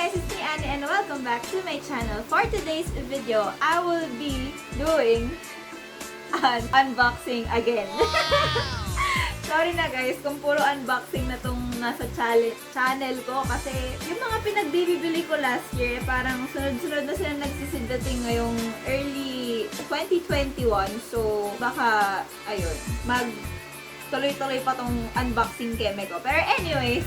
guys, it's me Annie and welcome back to my channel. For today's video, I will be doing an unboxing again. Sorry na guys kung puro unboxing na tong nasa channel ko kasi yung mga pinagbibili ko last year, parang sunod-sunod na sila nagsisidating ngayong early 2021. So, baka, ayun, tuloy-tuloy pa tong unboxing keme ko. Pero anyways,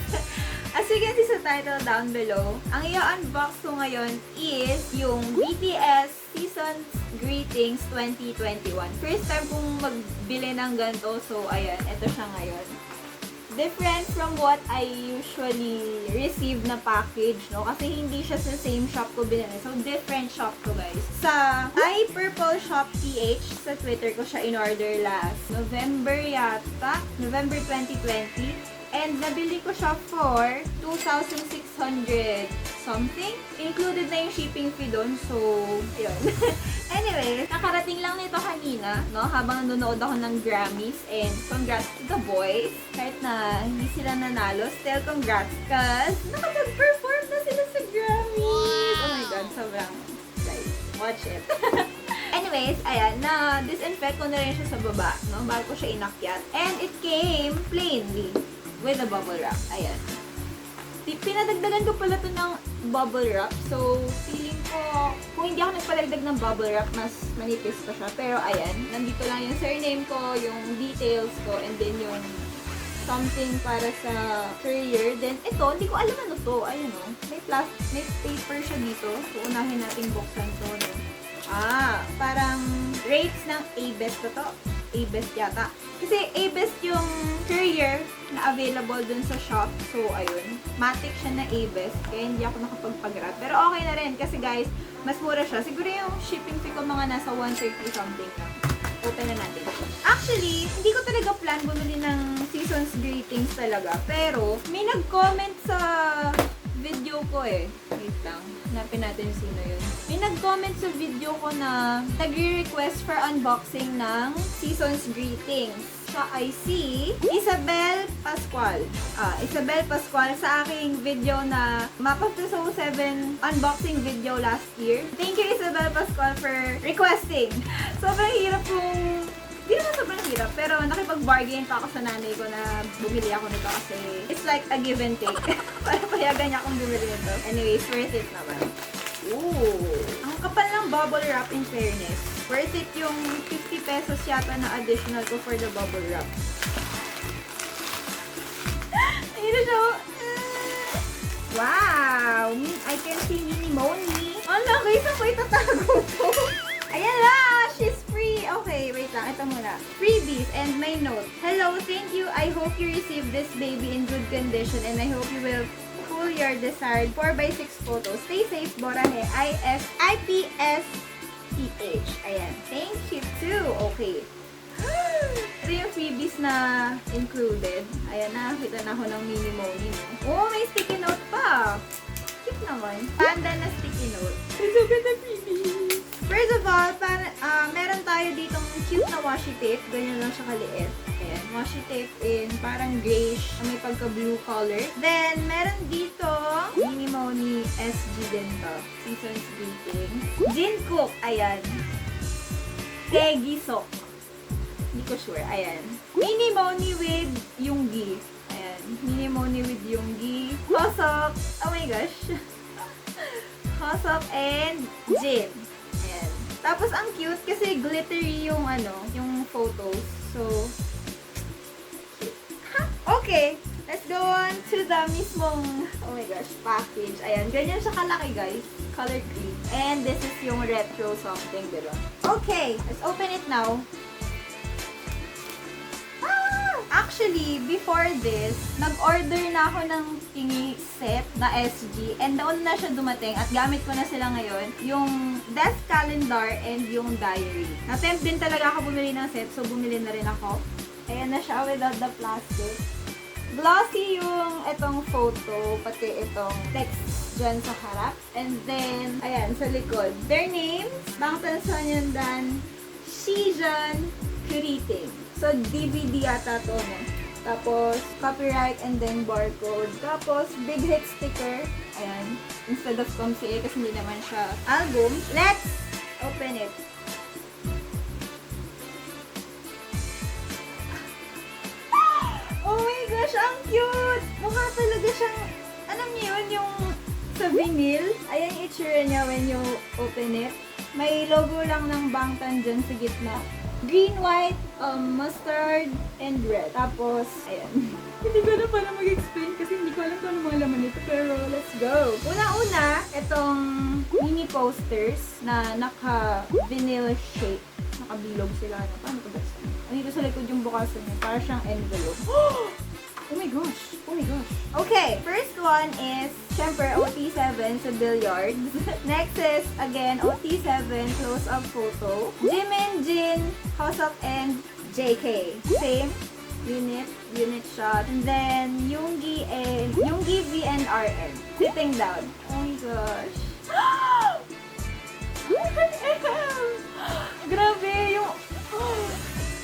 as you can see sa title down below, ang i-unbox ko ngayon is yung BTS Season's Greetings 2021. First time kong magbili ng ganito, so ayan, ito siya ngayon. Different from what I usually receive na package, no? Kasi hindi siya sa same shop ko binili. So, different shop to guys. Sa iPurple Shop PH, sa Twitter ko siya in-order last November yata, November 2020. And nabili ko siya for 2,600 something. Included na yung shipping fee doon. So, yun. Anyway, nakarating lang nito kanina, no? Habang nanonood ako ng Grammys. And congrats to the boys. Kahit na hindi sila nanalo, still congrats. Because nakapag-perform na sila sa Grammys. Oh my God, sobrang nice. Watch it. Anyways, ayan, na-disinfect ko na rin siya sa baba, no? Bago ko siya inakyat. And it came plainly with a bubble wrap. Ayan. Pinadagdagan ko pala ito ng bubble wrap. So, feeling ko, kung hindi ako nagpadagdag ng bubble wrap, mas manipis pa siya. Pero, ayan. Nandito lang yung surname ko, yung details ko, and then yung something para sa courier. Then, ito, hindi ko alam ano to. Ayan o. May paper siya dito. So, unahin natin buksan to. No? Parang rates ng A-Best to to. A-Best yata. Kasi A-Best yung courier na available dun sa shop. So, ayun. Matic siya na A-Best. Kaya hindi ako nakapagpag-wrap. Pero okay na rin. Kasi guys, mas mura siya. Siguro yung shipping fee ko mga nasa 130 something lang. Open na natin. Actually, hindi ko talaga plan bumili ng Season's Greetings talaga. Pero, may nag-comment sa video ko eh. Wait lang. Hanapin natin sino yun. May nag-comment sa video ko na nagre-request for unboxing ng Season's Greetings. So, I see Isabel Pascual. Isabel Pascual sa aking video na Map of the Soul 7 unboxing video last year. Thank you, Isabel Pascual, for requesting. Sobrang hirap kung hindi naman sobrang hirap, pero nakipag-bargain pa ako sa nanay ko na bumili ako nito kasi it's like a give and take. Para payagan niya akong bumili nito. Anyways, worth it naman. Ooh! Ang kapal ng bubble wrap in fairness. Worth it yung 50 pesos yata na additional ko for the bubble wrap. Ayun na siya. Wow! I can see Mini Moni. Ang laki, saan ko itatago to? Ayan na! She's free! Okay, wait lang. Ito muna. Freebies and my note. Hello, thank you. I hope you receive this baby in good condition and I hope you will pull your desired 4x6 photos. Stay safe, Borahe. IPS PH. Ayan. Thank you too. Okay. Ito yung freebies na included. Ayan na. Kita na ako ng Mini Moni. Oh, may sticky note pa. Cute naman. Panda na sticky note. Ito ganda freebies. First of all, meron tayo ditong cute na washi tape. Ganyan lang siya kaliit. Ayan, washi tape in parang grayish na may pagka-blue color. Then, meron dito Mini Moni SG din to. Season's Greetings. Jin Cook. Ayan. Teggy Sok. Hindi ko sure. Ayan. Mini Moni with Yoongi. Ayan. Mini Moni with Yoongi. Hosok. Oh my gosh. Hosok and Jin. Ayan. Tapos, ang cute kasi glittery yung yung photos. So, okay. Let's go on to the mismong, oh my gosh, package. Ayan. Ganyan siya kalaki, guys. Color green. And this is yung retro something, diba? Okay. Let's open it now. Actually, before this, nag-order na ako ng tingi set na SG and doon na siya dumating at gamit ko na sila ngayon, yung desk calendar and yung diary. Na-tempt din talaga ako bumili ng set, so bumili na rin ako. Ayan na siya without the plastic. Glossy yung itong photo, pati itong text dyan sa harap. And then, ayan, sa likod. Their names, Bangtan Sonyeondan, Shijan, Kuriting. So, DVD yata to, no? Tapos, copyright and then barcode. Tapos, big hit sticker. Ayan. Instead of ComCA kasi hindi naman siya album. Let's open it. Oh my gosh, ang cute! Mukha talaga siyang, alam niyo yun, yung sa vinyl. Ayan yung itsura niya when you open it. May logo lang ng Bangtan dyan sa gitna. Green, white, mustard, and red. Tapos, ayan. Hindi ko na pala mag-explain kasi hindi ko alam kung ano mga laman nito. Pero, let's go! Una-una, itong mini posters na naka-vinyl shape. Nakabilog sila. Ano? Paano ko ba? Andito sa likod yung bukasan niya. Para siyang envelope. Oh my gosh! Oh my gosh! Okay, first one is, syempre, OT7 sa billiards. Next is, again, OT7 close-up photo. Jimin, Jin, House-up, and JK. Same. Unit shot. And then, Yoongi V and RN. Sitting down. Oh my gosh. Grabe, yung...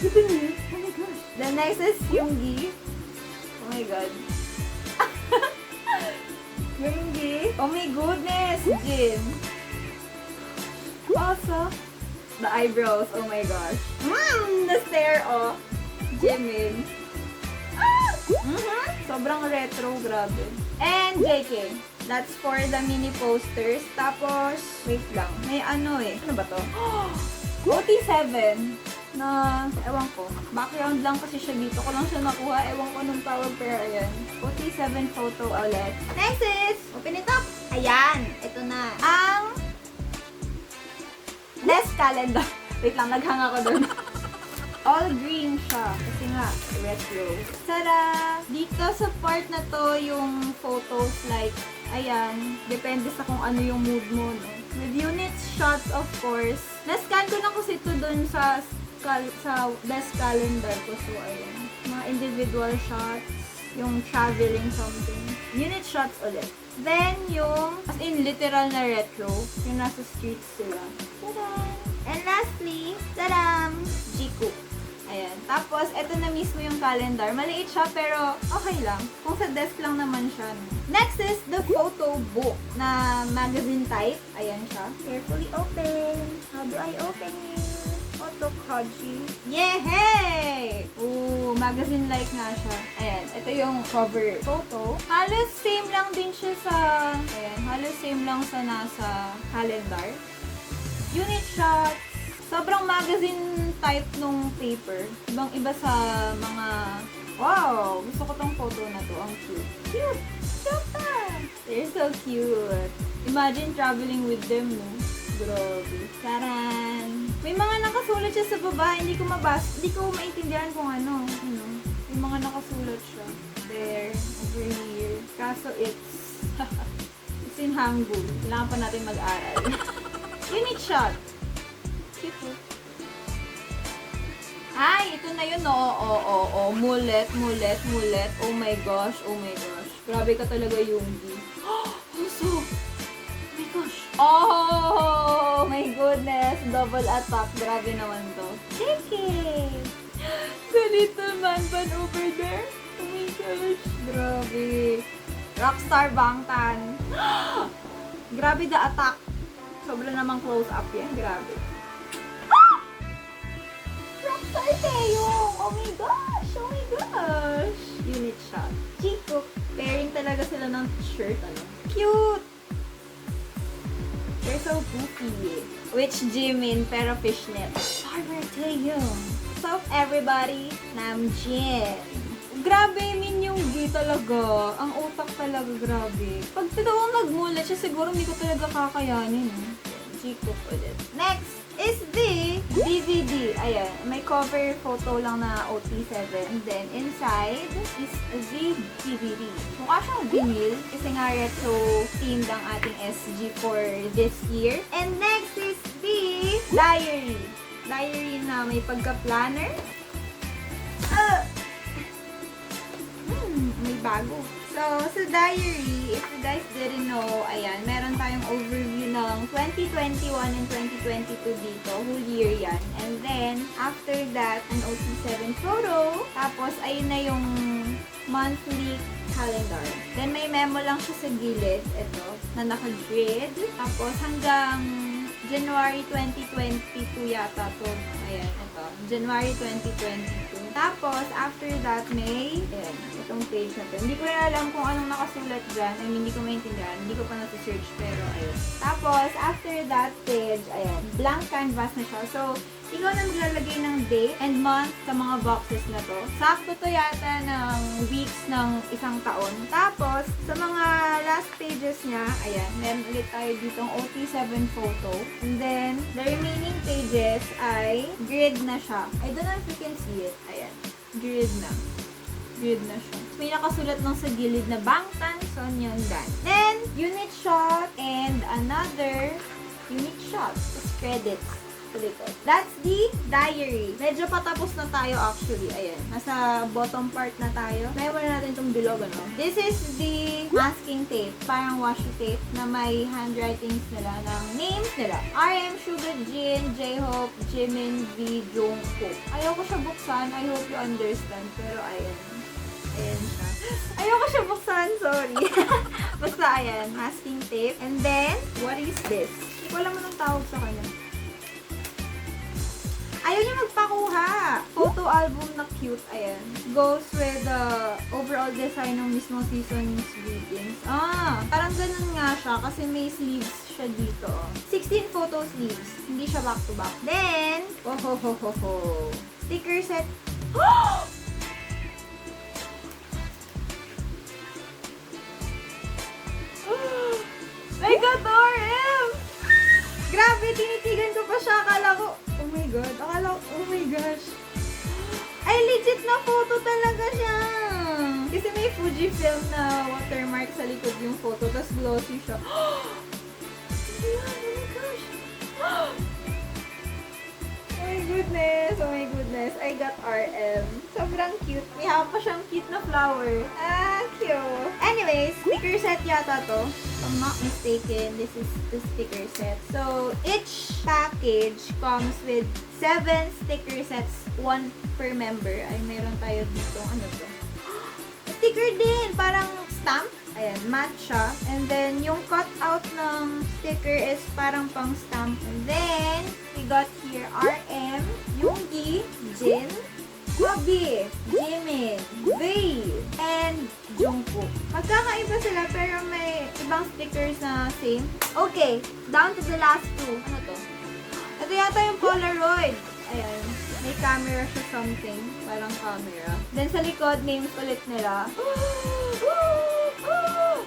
Ito niyo? Oh my gosh. The next is Yoongi. Oh my god. Yoongi. Oh my goodness. Jin. Also, the eyebrows. Oh my gosh. The stare, oh. Jimin. Sobrang retro, grabe. And JK. That's for the mini posters. Tapos, wait lang. May ano eh. Ano ba to? OT7 na, ewan ko. Background lang kasi siya dito. Ko lang siya nakuha. Ewan ko anong tawag pero ayan. OT7 photo ulit. Next is, open it up. Ayan. Ito na. Ang desk calendar. Wait lang, naghang ako dun. All green siya. Kasi nga, retro. Tada! Dito sa part na to, yung photos like, ayan, depende sa kung ano yung mood mo, no? With unit shots, of course. Na-scan ko na kasi ito dun sa best calendar ko. So, ayan. Mga individual shots, yung traveling something. Unit shots ulit. Then, yung, as in, literal na retro. Yung nasa streets sila. Tada! And lastly, tadam! Jiku. Ayan. Tapos, ito na mismo yung calendar. Maliit siya, pero okay lang. Kung sa desk lang naman siya. Next is the photo book na magazine type. Ayan siya. Carefully open. How do I open it? Autokaji. Yehey! Ooh, magazine-like nga siya. Ayan. Ito yung cover photo. Halos same lang din siya sa... Ayan. Halos same lang sa nasa calendar. Unit shots. Sobrang magazine type nung paper. Ibang-iba sa mga... Wow! Gusto ko tong photo na to. Ang cute. Cute! Cute! They're so cute. Imagine traveling with them, no? Grabe. Taran! May mga nakasulat siya sa baba. Hindi ko maintindihan kung ano. May mga nakasulat siya. There. Over here. Kaso it's... it's in Hangul. Kailangan pa natin mag-aral. Unit shot. Cute. Ay, ito na yun. Oo. Mulet. Oh my gosh. Grabe ka talaga, Yoongi. Puso. Oh my gosh. Oh my goodness. Double attack. Grabe naman to. Check it. The little man over there. Oh my gosh. Grabe. Rockstar Bangtan. Grabe the attack. Sobra namang close up yan. Grabe. Rockstar Taeyong! Oh my gosh! Unit shot. Chico. Pairing talaga sila ng shirt. Ano? Cute! They're so goofy. Which Jimin, pero fishnet. Rockstar Taeyong. What's up, everybody? Namjin. Grabe, yung G talaga. Ang utak talaga, grabe. Pag totoong nagmulat siya, siguro hindi ko talaga kakayanin. Chico ulit. Next is the DVD. Ayan, may cover photo lang na OT7. And then, inside is the DVD. Mukha siyang vinyl kasi nga retro themed ang ating SG for this year. And next is the diary. Diary na may pagka-planner. May bago. So, sa diary, if you guys didn't know, ayan, meron tayong overview ng 2021 and 2022 dito. Whole year yan. And then, after that, an OT7 photo. Tapos, ayun na yung monthly calendar. Then may memo lang siya sa gilid, ito, na naka-grid. Tapos hanggang January 2022 yata to. Ayan, ito. January 2022. Tapos, after that, may, ayan, itong page na to. Hindi ko na alam kung anong nakasulat dyan. I mean, hindi ko maintindihan. Hindi ko pa nasa-search, pero ayun. Tapos, after that page, ayan, blank canvas na siya. So, ikaw na maglalagay ng date and month sa mga boxes na to. Sakto to yata ng weeks ng isang taon. Tapos, sa mga last pages niya, ayan, meron ulit tayo ditong OT7 photo. And then, the remaining pages ay grid na siya. I don't know if you can see it. Ayan, grid na. Grid na siya. May nakasulat lang sa gilid na Bangtan, Sonyeon, Dan. Then, unit shot and another unit shot. It's credits. That's the diary. Medyo patapos na tayo actually. Ayan. Nasa bottom part na tayo. Naiwan natin itong bilog, ano? This is the masking tape. Parang washi tape na may handwritings nila ng names nila. RM, Sugar, Jin, J-Hope, Jimin, V, Jungkook. Ayaw ko siya buksan. I hope you understand. Pero ayan. Ayan siya. Ayaw ko siya buksan. Sorry. Basta ayan. Masking tape. And then, what is this? Hindi ko alam anong tawag sa kanya. Ayaw niya magpakuha. Photo album na cute. Ayan. Goes with the overall design ng mismong season's greetings. Parang ganun nga siya kasi may sleeves siya dito. 16 photo sleeves. Hindi siya back to back. Then, sticker set. My God, RM! Grabe, tinitigan ko pa siya. Akala ko, oh my God. Oh my gosh. Ay, legit na photo talaga siya. Kasi may Fujifilm na watermark sa likod yung photo. Tapos glossy siya. Oh my gosh. Oh my goodness. Oh my goodness. I got RM. Sobrang cute. May hapa siyang cute na flower. Cute. Anyways, sticker set yata to. If I'm not mistaken, this is the sticker set. So, each package comes with 7 sticker sets, 1 per member. Ay, meron tayo dito. Ano to? Sticker din! Parang stamp. Ayan, match siya. And then, yung cutout ng sticker is parang pang stamp. And then, we got here RM, Yoongi, Jin, Bobby, Jimin, Vey, and Jungkook. Magkakaiba sila pero may ibang stickers na same. Okay, down to the last 2. Ano to? Ito yata yung Polaroid. Ayan, may camera siya something. Parang camera. Then sa likod, names ulit nila.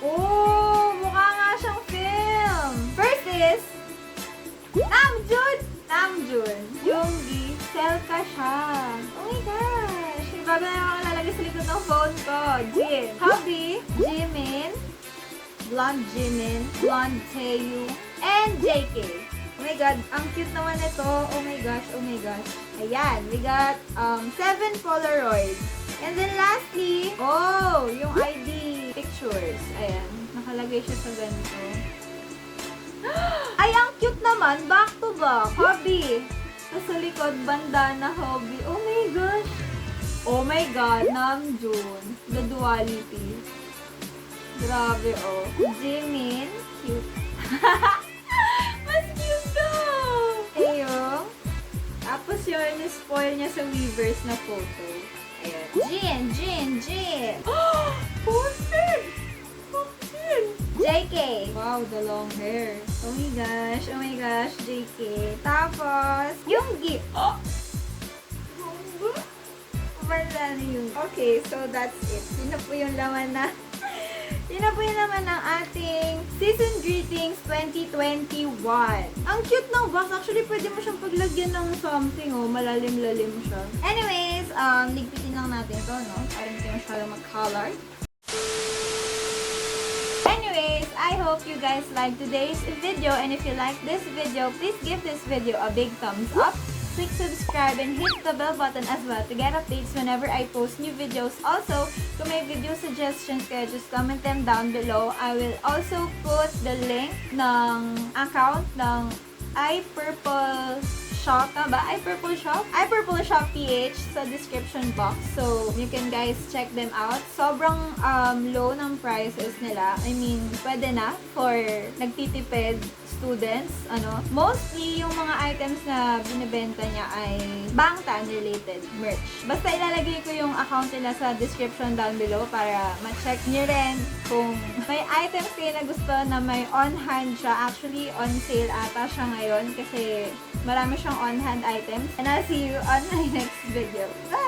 Oh, mukha nga siyang film. First is Namjoon, Yoongi, Selka siya. Oh my gosh. Bago na ako lalagay sa likod ng phone ko. Jin, Hubby, Jimin, Blonde Taeyu, and JK. Oh my God, ang cute naman ito. Oh my gosh. Ayan, we got 7 Polaroids. And then lastly, yung ID pictures. Ayan, nakalagay siya sa ganito. Ay, ang cute naman. Back to back. Hobby. Sa likod, bandana, hobby. Oh my gosh. Oh my God, Namjoon. The duality. Grabe, oh. Jimin. Cute. Mas cute daw. Ayun. Tapos yun, spoil niya sa Weavers na photo. Ayan. Jin. Oh! Posted! JK. Wow, the long hair. Oh my gosh, JK. Tapos, yung gift. Oh! Okay, so that's it. Yun na po yung laman ng ating Season Greetings 2021. Ang cute ng box. Actually, pwede mo siyang paglagyan ng something, oh. Malalim-lalim siya. Anyways, ligpitin lang natin to, no? Para hindi masyadong mag-color. Anyways, I hope you guys liked today's video, and if you like this video, please give this video a big thumbs up. Click subscribe and hit the bell button as well to get updates whenever I post new videos. Also, kung may video suggestions kayo, just comment them down below. I will also put the link ng account ng iPurple Shop, tama ba? iPurple Shop? iPurple Shop PH sa description box. So, you can guys check them out. Sobrang low ng prices nila. I mean, pwede na for nagtitipid students, mostly yung mga items na binibenta niya ay Bangtan related merch. Basta ilalagay ko yung account nila sa description down below para ma-check nyo rin kung may items kayo na gusto na may on-hand siya. Actually, on sale ata siya ngayon kasi marami siyang on-hand items. And I'll see you on my next video. Bye!